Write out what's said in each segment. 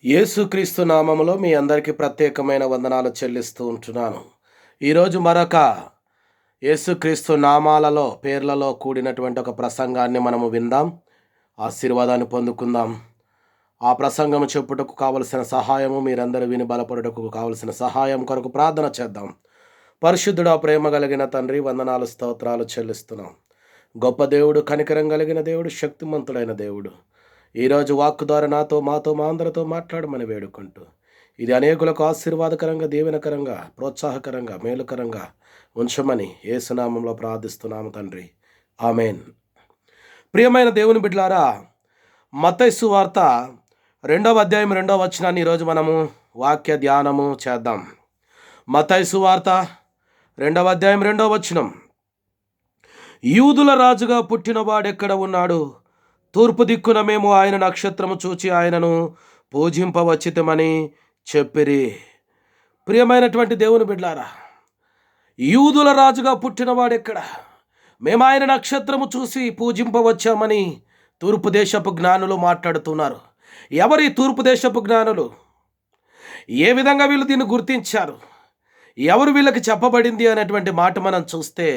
యేసుక్రీస్తు నామములో మీ అందరికీ ప్రత్యేకమైన వందనాలు చెల్లిస్తూ ఉంటున్నాను. ఈరోజు మరొక యేసుక్రీస్తు నామాలలో పేర్లలో కూడినటువంటి ఒక ప్రసంగాన్ని మనము విందాం, ఆశీర్వాదాన్ని పొందుకుందాం. ఆ ప్రసంగము చెప్పుటకు కావలసిన సహాయము, మీరందరూ విని బలపడుటకు కావలసిన సహాయం కొరకు ప్రార్థన చేద్దాం. పరిశుద్ధుడా, ప్రేమ కలిగిన తండ్రి, వందనాలు స్తోత్రాలు చెల్లిస్తున్నాం. గొప్ప దేవుడు, కనికరం కలిగిన దేవుడు, శక్తిమంతుడైన దేవుడు, ఈరోజు వాక్కు ద్వారా నాతో, మాతో, మా అందరితో మాట్లాడమని వేడుకుంటూ, ఇది అనేకులకు ఆశీర్వాదకరంగా, దీవెనకరంగా, ప్రోత్సాహకరంగా, మేలుకరంగా ఉంచమని యేసునామంలో ప్రార్థిస్తున్నాము తండ్రి, ఆమెన్. ప్రియమైన దేవుని బిడ్డలారా, మత్తయి సువార్త 2వ అధ్యాయం 2వ వచనాన్ని ఈరోజు మనము వాక్య ధ్యానము చేద్దాం. మత్తయి సువార్త 2వ అధ్యాయం 2వ వచనం. యూదుల రాజుగా పుట్టినవాడెక్కడ ఉన్నాడు? తూర్పు దిక్కున మేము ఆయన నక్షత్రము చూచి ఆయనను పూజింపవచ్చితమని చెప్పిరి. ప్రియమైనటువంటి దేవుని బిడ్డలారా, యూదుల రాజుగా పుట్టినవాడెక్కడ? మేము ఆయన నక్షత్రము చూసి పూజింపవచ్చామని తూర్పు దేశపు జ్ఞానులు మాట్లాడుతున్నారు. ఎవరి తూర్పు దేశపు జ్ఞానులు? ఏ విధంగా వీళ్ళు దీన్ని గుర్తించారు? ఎవరు వీళ్ళకి చెప్పబడింది అనేటువంటి మాట మనం చూస్తే,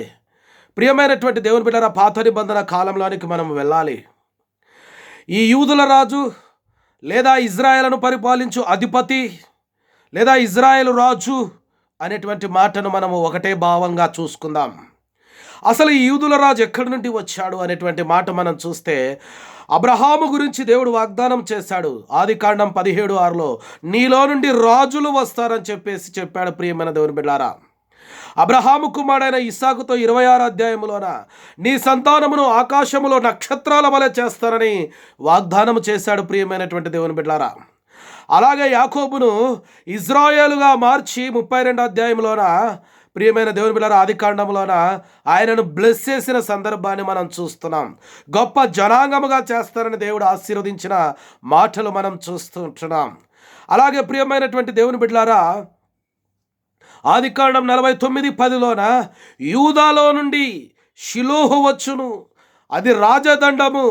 ప్రియమైనటువంటి దేవుని బిడ్డలారా, పాత నిబంధన కాలంలోనికి మనం వెళ్ళాలి. ఈ యూదుల రాజు లేదా ఇజ్రాయేలును పరిపాలించు అధిపతి లేదా ఇజ్రాయేలు రాజు అనేటువంటి మాటను మనము ఒకటే భావంగా చూసుకుందాం. అసలు ఈ యూదుల రాజు ఎక్కడి నుండి వచ్చాడు అనేటువంటి మాట మనం చూస్తే, అబ్రహాము గురించి దేవుడు వాగ్దానం చేశాడు. ఆదికాండం 17:6లో నీలో నుండి రాజులు వస్తారని చెప్పాడు. ప్రియమైన దేవుని బిడ్డలారా, అబ్రహాము కుమారుడైన ఇస్సాకుతో 26వ అధ్యాయములోన నీ సంతానమును ఆకాశములో నక్షత్రాల వలె చేస్తానని వాగ్దానం చేశాడు. ప్రియమైనటువంటి దేవుని బిడ్డలారా, అలాగే యాకోబును ఇజ్రాయేలుగా మార్చి 32వ అధ్యాయంలోన, ప్రియమైన దేవుని బిడ్డలారా, ఆదికాండంలోన ఆయనను బ్లెస్ చేసిన సందర్భాన్ని మనం చూస్తున్నాం. గొప్ప జనాంగముగా చేస్తారని దేవుడు ఆశీర్వదించిన మాటలు మనం చూస్తుంటున్నాం. అలాగే ప్రియమైనటువంటి దేవుని బిడ్డలారా, ఆదికాండం 49:10లోన యూదాలో నుండి షిలోహు వచ్చును, అది రాజదండము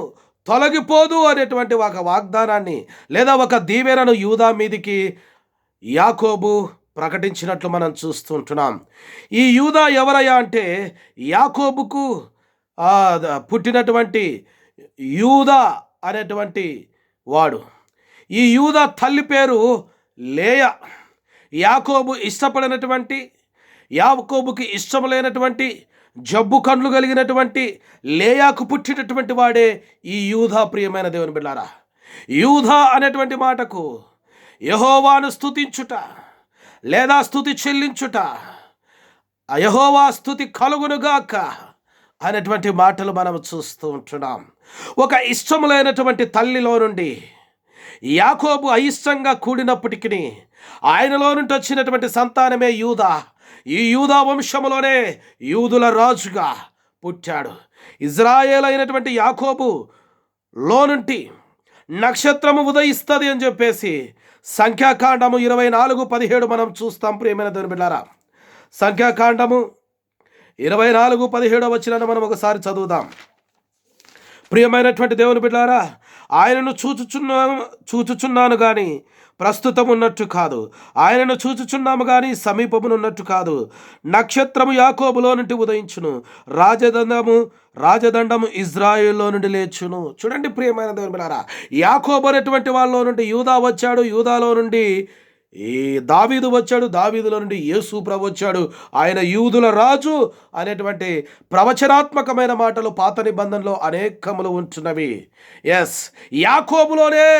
తొలగిపోదు అనేటువంటి ఒక వాగ్దానాన్ని లేదా ఒక దీవెనను యూదా మీదికి యాకోబు ప్రకటించినట్లు మనం చూస్తుంటున్నాం. ఈ యూదా ఎవరయ్యా అంటే, యాకోబుకు పుట్టినటువంటి యూదా అనేటువంటి వాడు. ఈ యూదా తల్లి పేరు లేయా. యాకోబుకి ఇష్టం లేనటువంటి జబ్బు కండ్లు కలిగినటువంటి లేయాకు పుట్టినటువంటి వాడే ఈ యూదా. ప్రియమైన దేవుని బిడ్డలారా, యూదా అనేటువంటి మాటకు యెహోవాను స్తుతించుట లేదా స్తుతి చెల్లించుట, యెహోవా స్తుతి కలుగునుగాక అనేటువంటి మాటలు మనం చూస్తూ ఉంటున్నాం. ఒక ఇష్టం లేనటువంటి తల్లిలో నుండి యాకోబు అయిష్టంగా కూడినప్పటికీ ఆయనలో నుండి వచ్చినటువంటి సంతానమే యూదా. ఈ యూదా వంశములోనే యూదుల రాజుగా పుట్టాడు. ఇజ్రాయేల్ అయినటువంటి యాకోబులో నుండి నక్షత్రము ఉదయిస్తుంది అని చెప్పేసి సంఖ్యాకాండము 24:17 మనం చూస్తాం. ప్రియమైన దేవుని బిడ్డలారా, సంఖ్యాకాండము 24:17 వచనాన్ని మనం ఒకసారి చదువుదాం. ప్రియమైనటువంటి దేవుని బిడ్డలారా, ఆయనను చూచుచున్నాను కానీ ప్రస్తుతం ఉన్నట్టు కాదు, ఆయనను చూచుచున్నాము కానీ సమీపమునున్నట్టు కాదు. నక్షత్రము యాకోబులో నుండి ఉదయించును, రాజదండము ఇజ్రాయేల్లో నుండి లేచును. చూడండి ప్రియమైన దేవుని బిడ్డలారా, యాకోబు అనేటువంటి వాళ్ళలో నుండి యూదా వచ్చాడు, యూదాలో నుండి ఈ దావీదు వచ్చాడు, దావీదులో నుండి యేసు ప్రభు వచ్చాడు. ఆయన యూదుల రాజు అనేటువంటి ప్రవచనాత్మకమైన మాటలు పాత నిబంధనలో అనేకములు ఉంటున్నవి. యాకోబులోనే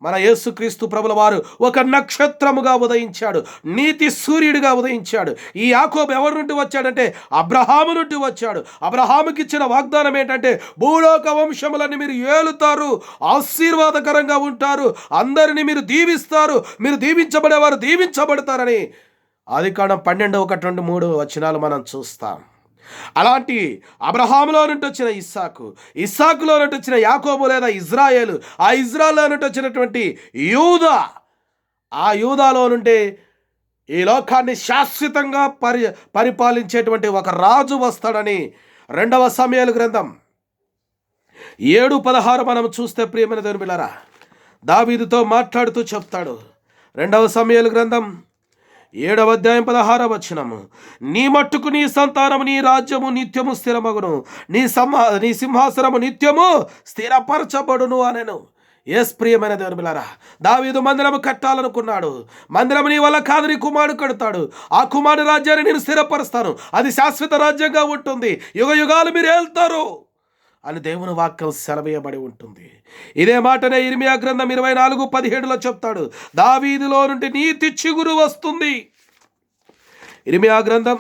మన యేసుక్రీస్తు ప్రభుల వారు ఒక నక్షత్రముగా ఉదయించాడు, నీతి సూర్యుడిగా ఉదయించాడు. ఈ యాకోబు ఎవరి నుండి వచ్చాడంటే, అబ్రహాము నుండి వచ్చాడు. అబ్రహాముకి ఇచ్చిన వాగ్దానం ఏంటంటే, భూలోక వంశములని మీరు ఏలుతారు, ఆశీర్వాదకరంగా ఉంటారు, అందరినీ మీరు దీవిస్తారు, మీరు దీవించబడేవారు దీవించబడతారని ఆదికాండం 12:1-3 వచనాలు మనం చూస్తాం. అలాంటి అబ్రహాములో నుండి వచ్చిన ఇస్సాకులో నుండి వచ్చిన యాకోబు లేదా ఇజ్రాయేలు, ఆ ఇజ్రాయేల్లో నుండి వచ్చినటువంటి యూదా, ఆ యూదాలో నుండి ఈ లోకాన్ని శాశ్వతంగా పరిపాలించేటువంటి ఒక రాజు వస్తాడని 2వ సమూయేలు గ్రంథం 7:16 మనం చూస్తే, ప్రియమైన దేవుని బిడ్డలారా, దావీదుతో మాట్లాడుతూ చెప్తాడు. 2 సమూయేలు గ్రంథం 7వ అధ్యాయం 16వ వచనము, నీ మట్టుకు నీ సంతానము నీ రాజ్యము నిత్యము స్థిరమగును, నీ సింహాసనము నిత్యము స్థిరపరచబడును అనెను. ఎస్ ప్రియమైన దేవుని బిడ్డలారా, దావీదు మందిరము కట్టాలనుకున్నాడు. మందిరము నీ వల్ల కాదు, నీ కుమారుడు కడతాడు. ఆ కుమారుడు రాజ్యాన్ని నేను స్థిరపరుస్తాను, అది శాశ్వత రాజ్యంగా ఉంటుంది, యుగ యుగాలు మీరు వెళ్తారు అని దేవుని వాక్యం సెలవేయబడి ఉంటుంది. ఇదే మాటనే ఇర్మియా గ్రంథం 24:17లో చెప్తాడు, దావీదులో నుండి నీతి చిగురు వస్తుంది. ఇర్మియా గ్రంథం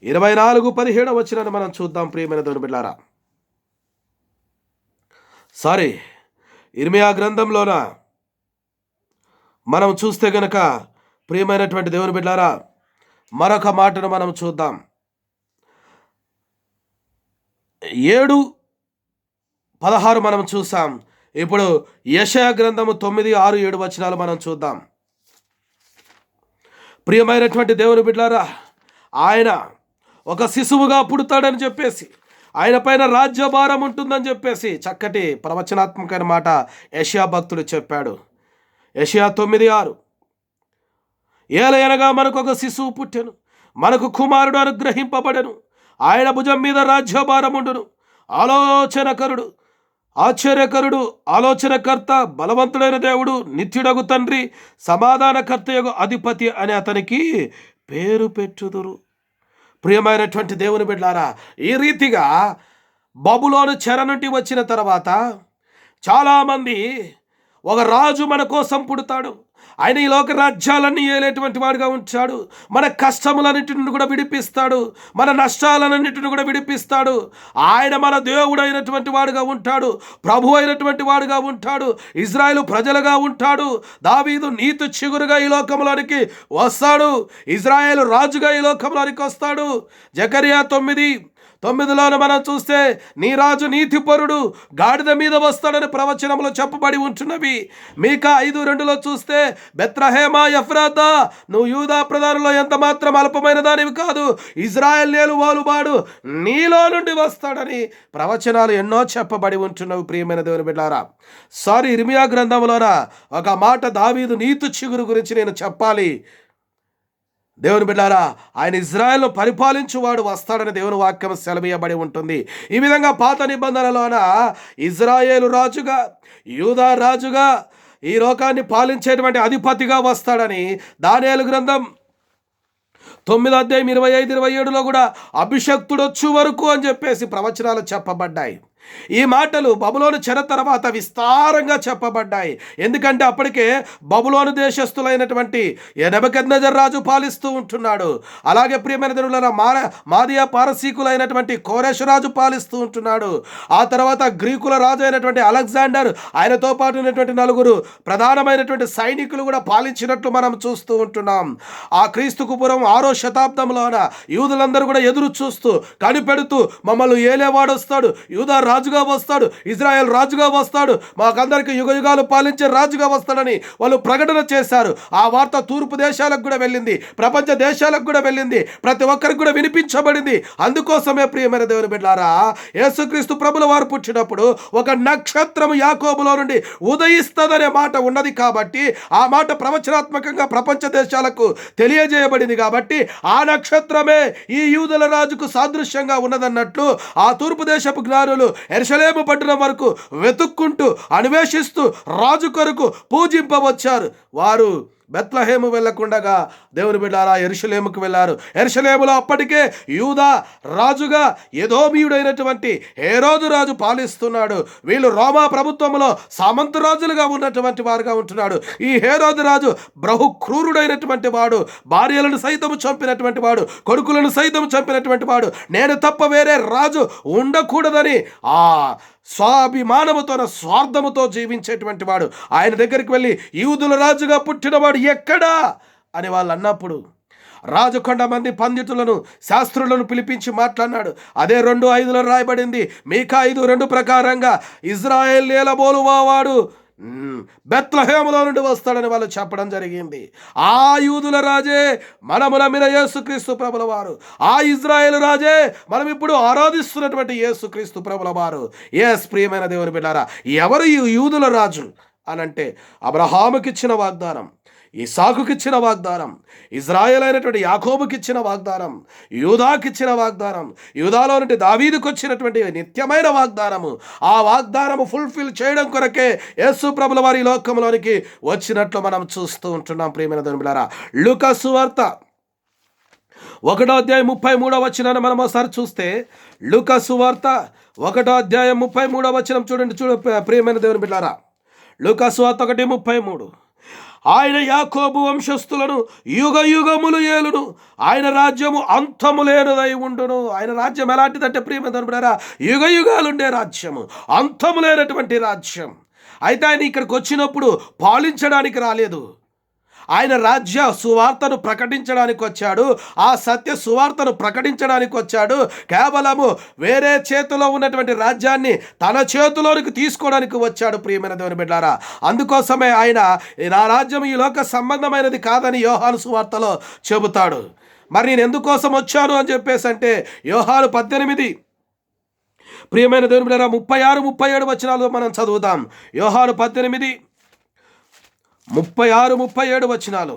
24:17 వచనాన్ని మనం చూద్దాం ప్రియమైన దేవుని బిడ్డలారా. ఇర్మియా గ్రంథంలోన మనం చూస్తే గనక ప్రియమైనటువంటి దేవుని బిడ్డలారా, మరొక మాటను మనం చూద్దాం. 7:16 మనం చూసాం. ఇప్పుడు యెషయా గ్రంథము 9, 6, 7 వచనాలు మనం చూద్దాం. ప్రియమైనటువంటి దేవుని బిడ్డలారా, ఆయన ఒక శిశువుగా పుడతాడని చెప్పేసి, ఆయన పైన రాజ్యభారం ఉంటుందని చెప్పేసి చక్కటి ప్రవచనాత్మకమైన మాట యెషయా భక్తుడు చెప్పాడు. యెషయా 9:6, ఏలయనగా మనకు ఒక శిశువు పుట్టెను, మనకు కుమారుడు అనుగ్రహింపబడెను, ఆయన భుజం మీద రాజ్యభారం ఉండును, ఆలోచనకరుడు, ఆశ్చర్యకరుడు, ఆలోచనకర్త, బలవంతుడైన దేవుడు, నిత్యుడగు తండ్రి, సమాధానకర్తయగు అధిపతి అని అతనికి పేరు పెట్టుదురు. ప్రియమైనటువంటి దేవుని బిడ్డలారా, ఈ రీతిగా బబులోను చెర నుండి వచ్చిన తర్వాత చాలామంది, ఒక రాజు మన కోసం పుడతాడు, ఆయన ఈ లోక రాజ్యాలన్నీ ఏలేటువంటి వాడుగా ఉంటాడు, మన కష్టములన్నింటిని కూడా విడిపిస్తాడు, మన నష్టాలన్నింటిని కూడా విడిపిస్తాడు, ఆయన మన దేవుడు అయినటువంటి వాడుగా ఉంటాడు, ప్రభు అయినటువంటి వాడుగా ఉంటాడు, ఇజ్రాయేలు ప్రజలుగా ఉంటాడు, దావీదు నీతి చిగురుగా ఈ లోకంలోనికి వస్తాడు, ఇజ్రాయేలు రాజుగా ఈ లోకంలోనికి వస్తాడు. జకరియా 9:9లోన మనం చూస్తే, నీ రాజు నీతిపరుడు, గాడిద మీద వస్తాడని ప్రవచనంలో చెప్పబడి ఉంటున్నవి. మీకా 5:2లో చూస్తే, బెత్లెహేమా ఎఫ్రాతా, నువ్వు యూదా ప్రధానులో ఎంత మాత్రం అల్పమైన దానివి కాదు, ఇజ్రాయేల్ నేలువాడు నీలో నుండి వస్తాడని ప్రవచనాలు ఎన్నో చెప్పబడి ఉంటున్నవి. ప్రియమైన దేవుని బిడ్డలారా, ఇర్మియా గ్రంథంలోన ఒక మాట దావీదు నీతి చిగురు గురించి నేను చెప్పాలి. దేవుని బిడ్డారా, ఆయన ఇజ్రాయెల్ను పరిపాలించువాడు వస్తాడని దేవుని వాక్యం సెలవీయబడి ఉంటుంది. ఈ విధంగా పాత నిబంధనలోన ఇజ్రాయేలు రాజుగా, యూదా రాజుగా, ఈ లోకాన్ని పాలించేటువంటి అధిపతిగా వస్తాడని దానియేలు గ్రంథం 9:25-27లో కూడా అభిషక్తుడొచ్చు వరకు అని చెప్పేసి ప్రవచనాలు చెప్పబడ్డాయి. ఈ మాటలు బబులోను చెర తర్వాత విస్తారంగా చెప్పబడ్డాయి. ఎందుకంటే అప్పటికే బబులోను దేశస్థులైనటువంటి నెబుకద్నెజర్ రాజు పాలిస్తూ ఉంటున్నాడు. అలాగే ప్రియమైన దేవులారా, మాదియా పారసీకులైనటువంటి కోరెషు రాజు పాలిస్తూ ఉంటున్నాడు. ఆ తర్వాత గ్రీకుల రాజు అయినటువంటి అలెగ్జాండర్, ఆయనతో పాటు ఉన్నటువంటి 4 ప్రధానమైనటువంటి సైనికులు కూడా పాలించినట్లు మనం చూస్తూ ఉంటున్నాం. ఆ క్రీస్తుకు పూర్వం 6వ శతాబ్దంలోన యూదులందరూ కూడా ఎదురు చూస్తూ కనిపెడుతూ, మమ్మల్ని ఏలేవాడు వస్తాడు, యూదా రాజుగా వస్తాడు, ఇజ్రాయెల్ రాజుగా వస్తాడు, మాకందరికి యుగ యుగాలు పాలించే రాజుగా వస్తాడని వాళ్ళు ప్రకటన చేశారు. ఆ వార్త తూర్పు దేశాలకు కూడా వెళ్ళింది, ప్రపంచ దేశాలకు కూడా వెళ్ళింది, ప్రతి ఒక్కరికి కూడా వినిపించబడింది. అందుకోసమే ప్రియమైన దేవుని బిడ్డలారా, యేసుక్రీస్తు ప్రభుల వారు పుట్టినప్పుడు ఒక నక్షత్రం యాకోబులో నుండి ఉదయిస్తుందనే మాట ఉన్నది కాబట్టి, ఆ మాట ప్రవచనాత్మకంగా ప్రపంచ దేశాలకు తెలియజేయబడింది కాబట్టి, ఆ నక్షత్రమే ఈ యూదుల రాజుకు సాదృశ్యంగా ఉన్నదన్నట్లు ఆ తూర్పు దేశపు జ్ఞానులు యెరూషలేము పట్టణం వరకు వెతుక్కుంటూ అన్వేషిస్తూ రాజు కొరకు పూజింపవచ్చారు. వారు బెత్లెహేము వెళ్ళకుండగా దేవుని బిడ్డారా యెరూషలేముకు వెళ్ళారు. యెరూషలేములో అప్పటికే యూదా రాజుగా ఎదోమీయుడైనటువంటి హేరోదు రాజు పాలిస్తున్నాడు. వీళ్ళు రోమా ప్రభుత్వంలో సామంత రాజులుగా ఉన్నటువంటి వారుగా ఉంటున్నాడు. ఈ హేరోదు రాజు బహు క్రూరుడైనటువంటి వాడు, భార్యలను సైతం చంపినటువంటి వాడు, కొడుకులను సైతం చంపినటువంటి వాడు, నేను తప్ప వేరే రాజు ఉండకూడదని ఆ స్వాభిమానముతో స్వార్థముతో జీవించేటువంటి వాడు. ఆయన దగ్గరికి వెళ్ళి యూదుల రాజుగా పుట్టినవాడు ఎక్కడా అని వాళ్ళు అన్నప్పుడు రాజు కొంతమంది పండితులను, శాస్త్రులను పిలిపించి మాట్లాడినాడు. అదే 2:5లో రాయబడింది. మీకా 5:2 ప్రకారంగా ఇజ్రాయేల్ నేలబోలువాడు బెత్లెహేములో నుండి వస్తాడని వాళ్ళు చెప్పడం జరిగింది. ఆ యూదుల రాజే మనము నమ్మిన యేసుక్రీస్తు ప్రభుల వారు, ఆ ఇజ్రాయేల్ రాజే మనం ఇప్పుడు ఆరాధిస్తున్నటువంటి యేసుక్రీస్తు ప్రభుల వారు. ఎస్ ప్రియమైన దేవుని బిడ్డారా, ఎవరు ఈ యూదుల రాజు అనంటే అబ్రహాముకిచ్చిన వాగ్దానం, ఇస్సాకుకిచ్చిన వాగ్దానం, ఇజ్రాయేల్ అయినటువంటి యాకోబుకిచ్చిన వాగ్దానం, యూదాకిచ్చిన వాగ్దానం, యూదాలో నుండి దావీదుకు వచ్చినటువంటి నిత్యమైన వాగ్దానము, ఆ వాగ్దానము ఫుల్ఫిల్ చేయడం కొరకే యేసు ప్రభుల వారి లోకంలోనికి వచ్చినట్లు మనం చూస్తూ ఉంటున్నాం. ప్రియమైన దేవుని బిడ్డలారా, లూకా సువార్త 1:33 మనం ఒకసారి చూస్తే, లూకా సువార్త 1:33 చూడండి. ప్రియమైన దేవుని బిడ్డలారా, లూకా సువార్త 1:33, ఆయన యాకోబు వంశస్థులను యుగ యుగములు ఏలును, ఆయన రాజ్యము అంతము లేనిదై ఉండును. ఆయన రాజ్యం ఎలాంటిదంటే ప్రియమైన దేవుని బిడ్డలారా, యుగ యుగాలుండే రాజ్యము, అంతము లేనటువంటి రాజ్యం. అయితే ఆయన ఇక్కడికి వచ్చినప్పుడు పాలించడానికి రాలేదు, ఆయన రాజ్య సువార్తను ప్రకటించడానికి వచ్చాడు. ఆ సత్య సువార్తను ప్రకటించడానికి వచ్చాడు. కేవలము వేరే చేతిలో ఉన్నటువంటి రాజ్యాన్ని తన చేతిలోనికి తీసుకోవడానికి వచ్చాడు. ప్రియమైన దేవుని బిడ్డలారా, అందుకోసమే ఆయన నా రాజ్యం ఈ లోక సంబంధమైనది కాదని యోహాను సువార్తలో చెబుతాడు. మరి నేను ఎందుకోసం వచ్చాను అని చెప్పేసి అంటే, యోహాను 18, ప్రియమైన దేవుని బిడ్డలారా, 36-37 మనం చదువుదాం. యోహాను 18, 36-37.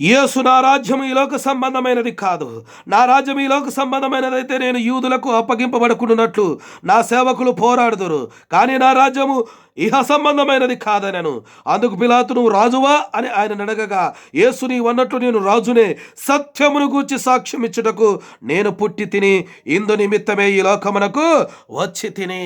యేసు, నా రాజ్యం ఈ లోక సంబంధమైనది కాదు. నా రాజ్యం ఈ లోక సంబంధమైనదైతే నేను యూదులకు అప్పగింపబడుకున్నట్లు నా సేవకులు పోరాడుదురు, కానీ నా రాజ్యము ఇహ సంబంధమైనది కాదనను. అందుకు పిలాతు, నువ్వు రాజువా అని ఆయన అడగగా, యేసు, నీవు అన్నట్లు నేను రాజునే, సత్యమును గూర్చి సాక్ష్యం ఇచ్చుటకు నేను పుట్టి తిని, ఇందు నిమిత్తమే ఈ లోకమునకు వచ్చి తిని.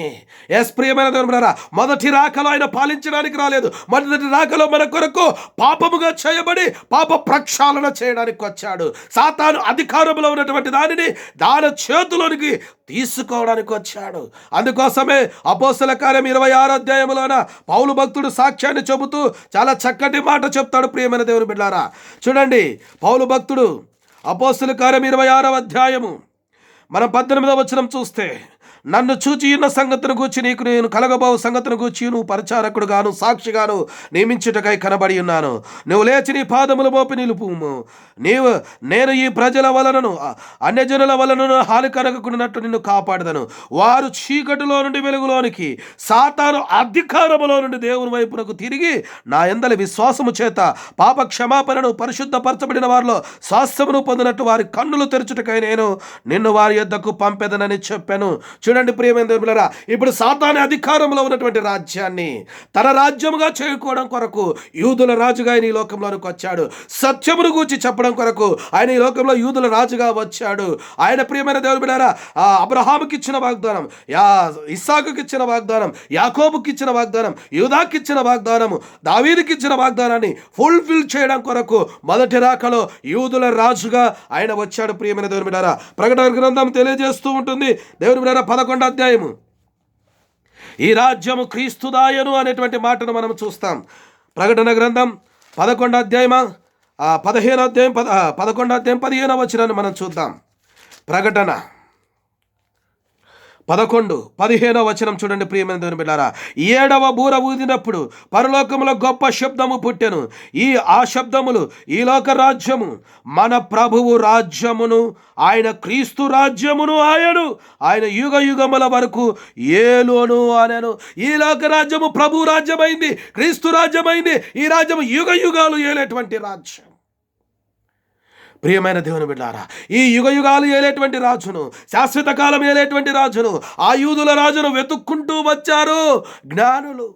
ప్రియమైన దేవుని బిడ్డలారా, మొదటి రాకలో ఆయన పాలించడానికి రాలేదు. మొదటి రాకలో మన కొరకు పాపముగా చేయబడి పాప ప్రక్షాళన చేయడానికి వచ్చాడు. సాతాను అధికారంలో ఉన్నటువంటి దానిని దాని చేతిలోనికి తీసుకోవడానికి వచ్చాడు. అందుకోసమే అపోస్తల కార్యం 26 పౌలు భక్తుడు సాక్ష్యాన్ని చెబుతూ చాలా చక్కటి మాట చెప్తాడు. ప్రియమైన దేవుని బిడ్డలారా, చూడండి, పౌలు భక్తుడు అపోస్తల కార్యం 26 మనం 18 చూస్తే, నన్ను చూచి ఉన్న సంగతిని గూర్చి నీకు నేను కలగబోవు సంగతిని గూర్చి నువ్వు పరిచారకుడుగాను సాక్షిగాను నియమించుటకై కనబడి ఉన్నాను. నువ్వు లేచి నీ పాదములు మోపి నిలుపుము. నేను ఈ ప్రజల వలనను అన్యజనుల వలనను హాని కలగకున్నట్టు నిన్ను కాపాడదను. వారు చీకటిలో నుండి వెలుగులోనికి, సాతాను అధికారములో నుండి దేవుని వైపునకు తిరిగి నా యందలి విశ్వాసము చేత పాప క్షమాపణను పరిశుద్ధపరచబడిన వారిలో స్వాస్థ్యమును పొందినట్టు వారి కన్నులు తెరచుటకై నేను నిన్ను వారి యొద్దకు పంపెదనని చెప్పాను. చూడండి ప్రియమైన దేవుని బిడ్డలారా, ఇప్పుడు సాతాను అధికారంలో ఉన్నటువంటి రాజ్యాన్ని తన రాజ్యముగా చేసుకోవడం కొరకు యూదుల రాజుగా ఆయన ఈ లోకంలోనికి వచ్చాడు. సత్యమును గూర్చి చెప్పడం కొరకు ఆయన ఈ లోకంలో యూదుల రాజుగా వచ్చాడు. ఆయన ప్రియమైన దేవుని బిడ్డలారా, అబ్రహాముకి ఇచ్చిన వాగ్దానం, ఇస్సాకుకి ఇచ్చిన వాగ్దానం, యాకోబుకి ఇచ్చిన వాగ్దానం, యూదాకి ఇచ్చిన వాగ్దానము, దావీదుకి ఇచ్చిన వాగ్దానాన్ని ఫుల్ఫిల్ చేయడం కొరకు మొదటి రాకలో యూదుల రాజుగా ఆయన వచ్చాడు. ప్రియమైన దేవుని బిడ్డలారా, ప్రకటన గ్రంథం తెలియజేస్తూ ఉంటుంది. దేవుని బిడ్డలారా, 11 ఈ రాజ్యము క్రీస్తుదాయను అనేటువంటి మాటను మనం చూస్తాం. ప్రకటన గ్రంథం 11 15 మనం చూద్దాం. ప్రకటన 11-15 చూడండి. ప్రియమైన దేవుని బిడ్డలారా, 7వ బూర ఊదినప్పుడు పరలోకములో గొప్ప శబ్దము పుట్టెను. ఆ శబ్దములు ఈ లోక రాజ్యము మన ప్రభువు రాజ్యమును, ఆయన క్రీస్తు రాజ్యమును ఆయన యుగ యుగముల వరకు ఏలును అనెను. ఈ లోక రాజ్యము ప్రభు రాజ్యమైంది, క్రీస్తు రాజ్యమైంది. ఈ రాజ్యము యుగ యుగాలు ఏలేటువంటి రాజ్యం. ప్రియమైన దేవుని బిడ్డలారా, ఈ యుగ యుగాలు ఏలేటువంటి రాజును, శాశ్వత కాలం ఏలేటువంటి రాజును, ఆ యూదుల రాజును వెతుక్కుంటూ వచ్చారు జ్ఞానులు.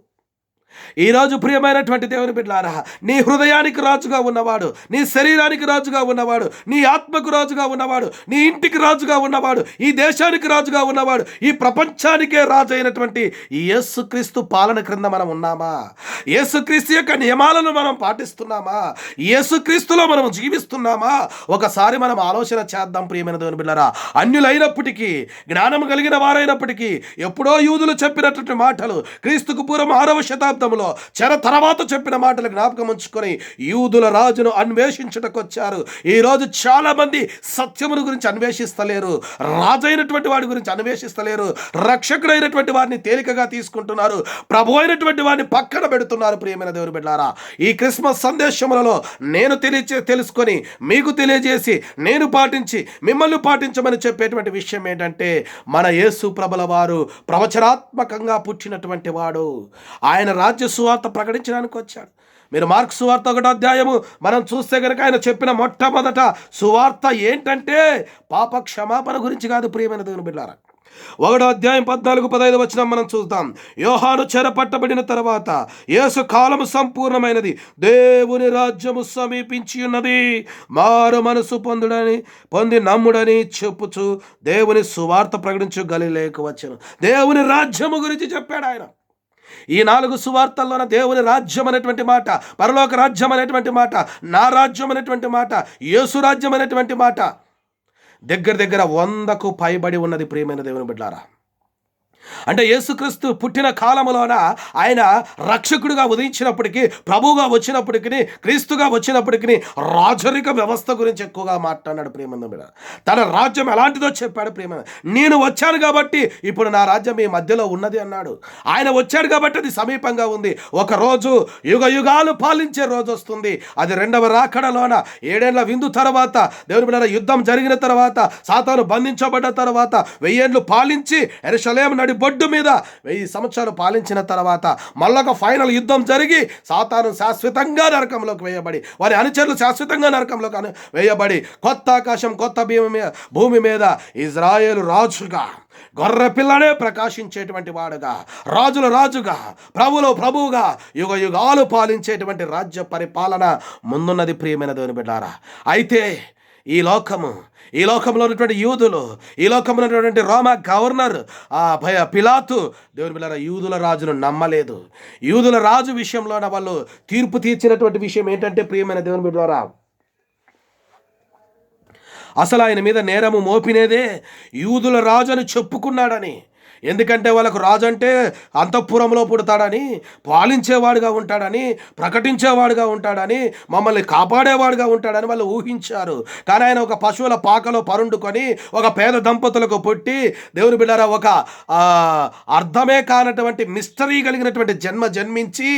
ఈరోజు ప్రియమైనటువంటి దేవుని బిడ్డలారా, నీ హృదయానికి రాజుగా ఉన్నవాడు, నీ శరీరానికి రాజుగా ఉన్నవాడు, నీ ఆత్మకు రాజుగా ఉన్నవాడు, నీ ఇంటికి రాజుగా ఉన్నవాడు, ఈ దేశానికి రాజుగా ఉన్నవాడు, ఈ ప్రపంచానికే రాజు అయినటువంటి ఈ యేసుక్రీస్తు పాలన క్రింద మనం ఉన్నామా? యేసుక్రీస్తు యొక్క నియమాలను మనం పాటిస్తున్నామా? యేసుక్రీస్తులో మనం జీవిస్తున్నామా? ఒకసారి మనం ఆలోచన చేద్దాం. ప్రియమైన దేవుని బిడ్డలారా, అన్యులైనప్పటికీ, జ్ఞానం కలిగిన వారైనప్పటికీ, ఎప్పుడో యూదులు చెప్పినటువంటి మాటలు క్రీస్తుకు పూర్వం 6వ శతాబ్దం జీవితంలో చెర తర్వాత చెప్పిన మాటలు జ్ఞాపకం ఉంచుకొని యూదుల రాజును అన్వేషించుటకు వచ్చారు. ఈరోజు చాలా మంది సత్యమును గురించి అన్వేషిస్తలేరు, రాజైనటువంటి వాడి గురించి అన్వేషిస్తలేరు, రక్షకుడైనటువంటి వారిని తేలికగా తీసుకుంటున్నారు, ప్రభు అయినటువంటి వారిని పక్కన పెడుతున్నారు. ప్రియమైన దేవుని బిడ్డలారా, ఈ క్రిస్మస్ సందేశములలో నేను తెలుసుకొని మీకు తెలియజేసి నేను పాటించి మిమ్మల్ని పాటించమని చెప్పేటువంటి విషయం ఏంటంటే, మన యేసు ప్రభుల వారు ప్రవచనాత్మకంగా పుట్టినటువంటి వాడు. ఆయన రాజ్య సువార్త ప్రకటించడానికి వచ్చాడు. మీరు మార్కు సువార్త 1వ అధ్యాయము మనం చూస్తే కనుక ఆయన చెప్పిన మొట్టమొదట సువార్త ఏంటంటే పాప క్షమాపణ గురించి కాదు. ప్రియమైన దేవుని బిడ్డలారా, 1వ అధ్యాయం 14-15 వచనం మనం చూద్దాం. యోహాను చెరపట్టబడిన తర్వాత యేసు కాలము సంపూర్ణమైనది, దేవుని రాజ్యము సమీపించి ఉన్నది, మారు మనసు పొంది నమ్ముడని చెప్పుచు దేవుని సువార్త ప్రకటించు గలిలేకు వచ్చెను. దేవుని రాజ్యము గురించి చెప్పాడు ఆయన. ఈ 4 సువార్తల్లోన దేవుని రాజ్యం అనేటువంటి మాట, పరలోక రాజ్యం అనేటువంటి మాట, నా రాజ్యం అనేటువంటి మాట, యేసు రాజ్యం అనేటువంటి మాట దగ్గర 100కు పైబడి ఉన్నది. ప్రియమైన దేవుని బిడ్డలారా, అంటే యేసుక్రీస్తు పుట్టిన కాలంలోన ఆయన రక్షకుడిగా ఉదయించినప్పటికీ, ప్రభువుగా వచ్చినప్పటికీ, క్రీస్తుగా వచ్చినప్పటికీ రాజరిక వ్యవస్థ గురించి ఎక్కువగా మాట్లాడాడు. ప్రియమైన బిడ్డ, తన రాజ్యం ఎలాంటిదో చెప్పాడు. ప్రియమైన, నేను వచ్చాను కాబట్టి ఇప్పుడు నా రాజ్యం మీ మధ్యలో ఉన్నది అన్నాడు. ఆయన వచ్చాడు కాబట్టి అది సమీపంగా ఉంది. ఒక రోజు యుగాలు పాలించే రోజు వస్తుంది. అది 2వ రాకడలోన 7 ఏళ్ల విందు తర్వాత, దేవుని బిడ్డలారా, యుద్ధం జరిగిన తర్వాత, సాతాను బంధించబడ్డ తర్వాత 1000 ఏళ్ళు పాలించి యెరూషలేము నడి బొడ్డు మీద 1000 సంవత్సరాలు పాలించిన తర్వాత మళ్ళొక ఫైనల్ యుద్ధం జరిగి సాతాను శాశ్వతంగా నరకంలోకి వేయబడి, వారి అనుచరులు శాశ్వతంగా నరకంలోకి వేయబడి, కొత్త ఆకాశం కొత్త భూమి మీద ఇజ్రాయేలు రాజుగా, గొర్రె పిల్లనే ప్రకాశించేటువంటి వాడుగా, రాజుల రాజుగా, ప్రభువుగా యుగాలు పాలించేటువంటి రాజ్య పరిపాలన ముందున్నది. ప్రియమైన దేవుని బిడ్డారా, అయితే ఈ లోకంలో ఉన్నటువంటి యూదులు, ఈ లోకంలో ఉన్నటువంటి రోమా గవర్నర్ పిలాతు, దేవుని బిడ్డలారా, యూదుల రాజును నమ్మలేదు. యూదుల రాజు విషయంలోన వాళ్ళు తీర్పు తీర్చినటువంటి విషయం ఏంటంటే, ప్రియమైన దేవుని బిడ్డలారా, అసలు ఆయన మీద నేరము మోపినేదే యూదుల రాజు అని చెప్పుకున్నాడని. ఎందుకంటే వాళ్ళకు రాజు అంటే అంతఃపురంలో పుడతాడని, పాలించేవాడుగా ఉంటాడని, ప్రకటించేవాడుగా ఉంటాడని, మమ్మల్ని కాపాడేవాడుగా ఉంటాడని వాళ్ళు ఊహించారు. కానీ ఆయన ఒక పశువుల పాకలో పరుండుకొని ఒక పేద దంపతులకు పుట్టి, దేవుని బిడ్డారా, ఒక అర్థమే కానటువంటి మిస్టరీ కలిగినటువంటి జన్మించి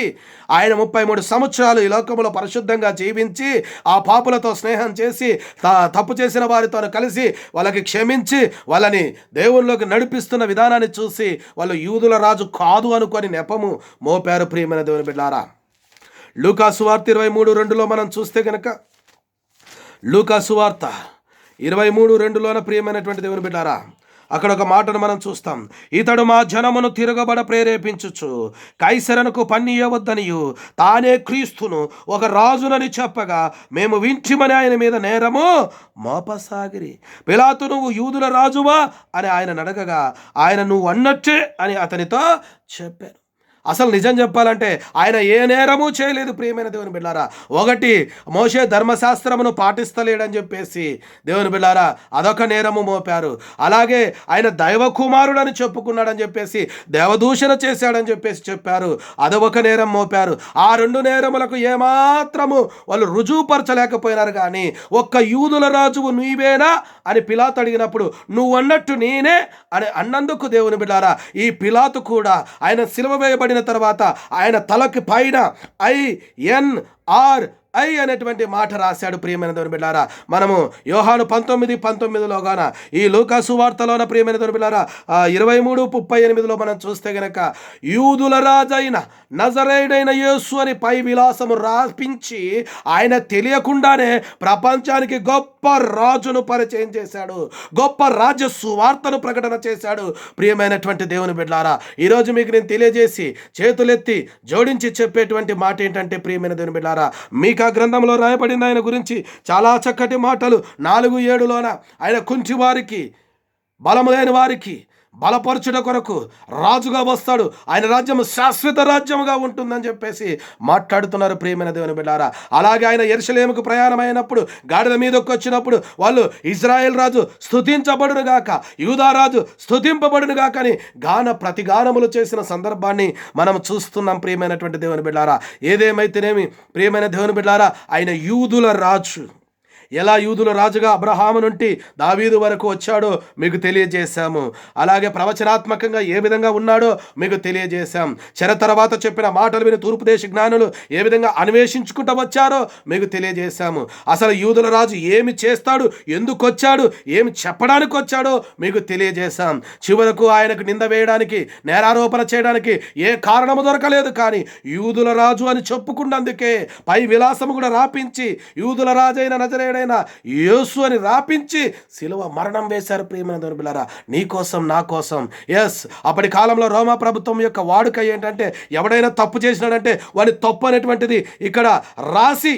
ఆయన 33 సంవత్సరాలు ఈ లోకంలో పరిశుద్ధంగా జీవించి ఆ పాపులతో స్నేహం చేసి తప్పు చేసిన వారితో కలిసి వాళ్ళకి క్షమించి వాళ్ళని దేవునిలోకి నడిపిస్తున్న విధానాన్ని చూసి వాళ్ళు యూదుల రాజు కాదు అనుకొని నెపము మోపారు. ప్రియమైన దేవుని బిడ్డలారా, లూకా సువార్త 23:2లో మనం చూస్తే కనుక, లూకా సువార్త 23:2లోన ప్రియమైనటువంటి దేవుని బిడ్డలారా, అక్కడ ఒక మాటను మనం చూస్తాం. ఇతడు మా జనమును తిరగబడ ప్రేరేపించుచు కైసరనుకు పన్నియవద్దనియు తానే క్రీస్తును ఒక రాజునని చెప్పగా మేము వింటిమని ఆయన మీద నేరము మోపసాగిరి. పిలాతు, నువ్వు యూదుల రాజువా అని ఆయన అడగగా ఆయన నువ్వు అన్నట్టే అని అతనితో చెప్పాను. అసలు నిజం చెప్పాలంటే ఆయన ఏ నేరము చేయలేదు. ప్రియమైన దేవుని బిడ్డారా, ఒకటి మోషే ధర్మశాస్త్రమును పాటిస్తలేడని చెప్పేసి దేవుని బిడ్డారా అదొక నేరము మోపారు. అలాగే ఆయన దైవ కుమారుడని చెప్పుకున్నాడని చెప్పేసి దేవదూషణ చేశాడని చెప్పేసి చెప్పారు, అదొక నేరం మోపారు. ఆ 2 నేరములకు ఏమాత్రము వాళ్ళు రుజువుపరచలేకపోయినారు. కానీ ఒక్క యూదుల రాజువు నీవేనా అని పిలాతు అడిగినప్పుడు నువ్వు అన్నట్టు నేనే అని అన్నందుకు దేవుని బిడ్డారా, ఈ పిలాతు కూడా ఆయన సిలువ వేయబడిన తర్వాత ఆయన తలకి పైన INRI అనేటువంటి మాట రాశాడు. ప్రియమైన దేవుని బిడ్డలారా, మనము యోహాను 19:19లో గాన ఈ లూకా సువార్తలోన ప్రియమైన దేవుని బిడ్డలారా 23:38లో మనం చూస్తే గనక యూదుల రాజైన నజరేయుడైన యేసు అని పై విలాసము రాపించి ఆయన తెలియకుండానే ప్రపంచానికి గొప్ప రాజును పరిచయం చేశాడు, గొప్ప రాజ్య సువార్తను ప్రకటన చేశాడు. ప్రియమైనటువంటి దేవుని బిడ్డలారా, ఈరోజు మీకు నేను తెలియజేసి చేతులెత్తి జోడించి చెప్పేటువంటి మాట ఏంటంటే, ప్రియమైన దేవుని బిడ్డలారా, మీకు ఆ గ్రంథంలో రాయబడిన ఆయన గురించి చాలా చక్కటి మాటలు 4:7లోన ఆయన కుంటి వారికి, బలము లేని వారికి, బలపరచుట కొరకు రాజుగా వస్తాడు. ఆయన రాజ్యం శాశ్వత రాజ్యముగా ఉంటుందని చెప్పేసి మాట్లాడుతున్నారు ప్రియమైన దేవుని బిడ్డారా. అలాగే ఆయన యెరూషలేముకు ప్రయాణమైనప్పుడు గాడిద మీదకి వచ్చినప్పుడు వాళ్ళు ఇజ్రాయెల్ రాజు స్తుతించబడును గాక, యూదా రాజు స్తుతింపబడును గాక అని ప్రతిగానములు చేసిన సందర్భాన్ని మనం చూస్తున్నాం ప్రియమైనటువంటి దేవుని బిడ్డారా. ఏదేమైతేనేమి ప్రియమైన దేవుని బిడ్డారా, ఆయన యూదుల రాజు. ఎలా యూదుల రాజుగా అబ్రహాము నుండి దావీదు వరకు వచ్చాడో మీకు తెలియజేశాము. అలాగే ప్రవచనాత్మకంగా ఏ విధంగా ఉన్నాడో మీకు తెలియజేశాం. చెర తర్వాత చెప్పిన మాటలు విని తూర్పు దేశ జ్ఞానులు ఏ విధంగా అన్వేషించుకుంటూ వచ్చారో మీకు తెలియజేశాము. అసలు యూదుల రాజు ఏమి చేస్తాడు, ఎందుకు వచ్చాడు, ఏమి చెప్పడానికి వచ్చాడో మీకు తెలియజేశాం. చివరకు ఆయనకు నింద వేయడానికి, నేరారోపణ చేయడానికి ఏ కారణము దొరకలేదు. కానీ యూదుల రాజు అని చెప్పుకున్నందుకే పై విలాసము కూడా రాపించి యూదుల రాజు అయిన నజరేయుడైన యేసు అని రాపించి శిలువ మరణం వేశారు ప్రియమైన దేవుని బిడ్డలారా, నీ కోసం నా కోసం. ఎస్, అప్పటి కాలంలో రోమా ప్రభుత్వం యొక్క వాడుక ఏంటంటే ఎవడైనా తప్పు చేసినాడంటే వాడి తప్పు అనేటువంటిది ఇక్కడ రాసి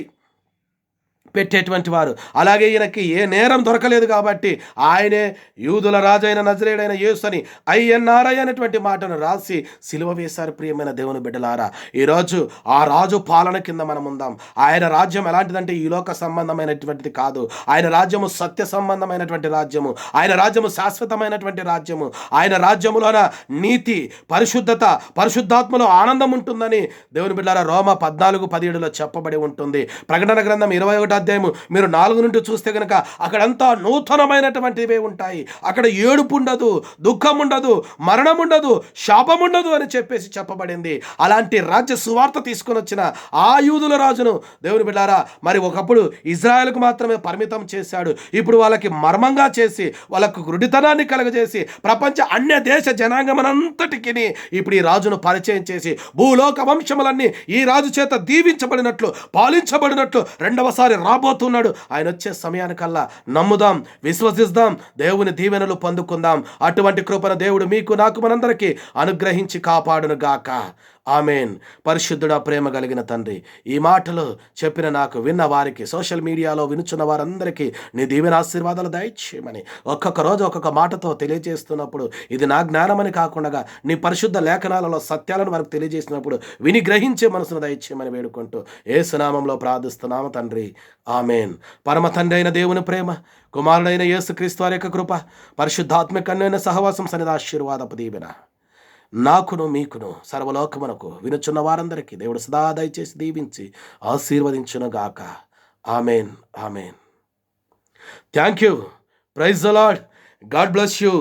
పెట్టేటువంటి వారు. అలాగే ఈయనకి ఏ నేరం దొరకలేదు కాబట్టి ఆయనే యూదుల రాజైన నజరేయుడైన యేసు అని INRI అనేటువంటి మాటను రాసి సిలువ వేశారు ప్రియమైన దేవుని బిడ్డలారా. ఈరోజు ఆ రాజు పాలన కింద మనం ఉందాం. ఆయన రాజ్యం ఎలాంటిదంటే ఈ లోక సంబంధమైనటువంటిది కాదు. ఆయన రాజ్యము సత్య సంబంధమైనటువంటి రాజ్యము. ఆయన రాజ్యము శాశ్వతమైనటువంటి రాజ్యము. ఆయన రాజ్యములోన నీతి, పరిశుద్ధత, పరిశుద్ధాత్మలో ఆనందం ఉంటుందని దేవుని బిడ్డలారా రోమా 14:17 చెప్పబడి ఉంటుంది. ప్రకటన గ్రంథం 21 అధ్యాయము మీరు 4 నుండి చూస్తే కనుక అక్కడంతా నూతనమైనటువంటివే ఉంటాయి. అక్కడ ఏడుపు ఉండదు, దుఃఖం ఉండదు, మరణం ఉండదు, శాపం ఉండదు అని చెప్పేసి చెప్పబడింది. అలాంటి రాజ్య సువార్త తీసుకొని వచ్చిన ఆ యూదుల రాజును దేవుని బిడ్డారా మరి ఒకప్పుడు ఇజ్రాయెల్కు మాత్రమే పరిమితం చేశాడు. ఇప్పుడు వాళ్ళకి మర్మంగా చేసి వాళ్ళకు గురుడితనాన్ని కలగజేసి ప్రపంచ అన్య దేశ జనాంగమనంతటికి ఇప్పుడు ఈ రాజును పరిచయం చేసి భూలోక వంశములన్నీ ఈ రాజు చేత దీవించబడినట్లు, పాలించబడినట్లు రెండవసారి రాబోతున్నాడు. ఆయన వచ్చే సమయానికల్లా నమ్ముదాం, విశ్వసిద్దాం, దేవుని దీవెనలు పొందుకుందాం. అటువంటి కృపను దేవుడు మీకు, నాకు, మనందరికీ అనుగ్రహించి కాపాడును గాక. ఆమెన్. పరిశుద్ధుడా, ప్రేమ కలిగిన తండ్రి, ఈ మాటలు చెప్పిన నాకు, విన్న వారికి, సోషల్ మీడియాలో వినుచున్న వారందరికీ నీ దీవెన ఆశీర్వాదాలు దయచేయమని ఒక్కొక్క రోజు ఒక్కొక్క మాటతో తెలియజేస్తున్నప్పుడు ఇది నా జ్ఞానమని కాకుండా నీ పరిశుద్ధ లేఖనాలలో సత్యాలను మనకు తెలియజేసినప్పుడు విని గ్రహించే మనసును దయచేయమని వేడుకుంటూ యేసు నామములో ప్రార్థిస్తున్నాము తండ్రి. ఆమెన్. పరమ తండ్రి అయిన దేవుని ప్రేమ, కుమారుడైన యేసుక్రీస్తు వారి యొక్క కృప, పరిశుద్ధాత్మక అన్యోన్య సహవాసం సన్నిధి ఆశీర్వాదపు దీవెన నాకును మీకును సర్వలోకమునకు వినుచున్న వారందరికీ దేవుడు సదా దయచేసి దీవించి ఆశీర్వదించునుగాక. Amen. Amen. Thank you. Praise the Lord. God bless you.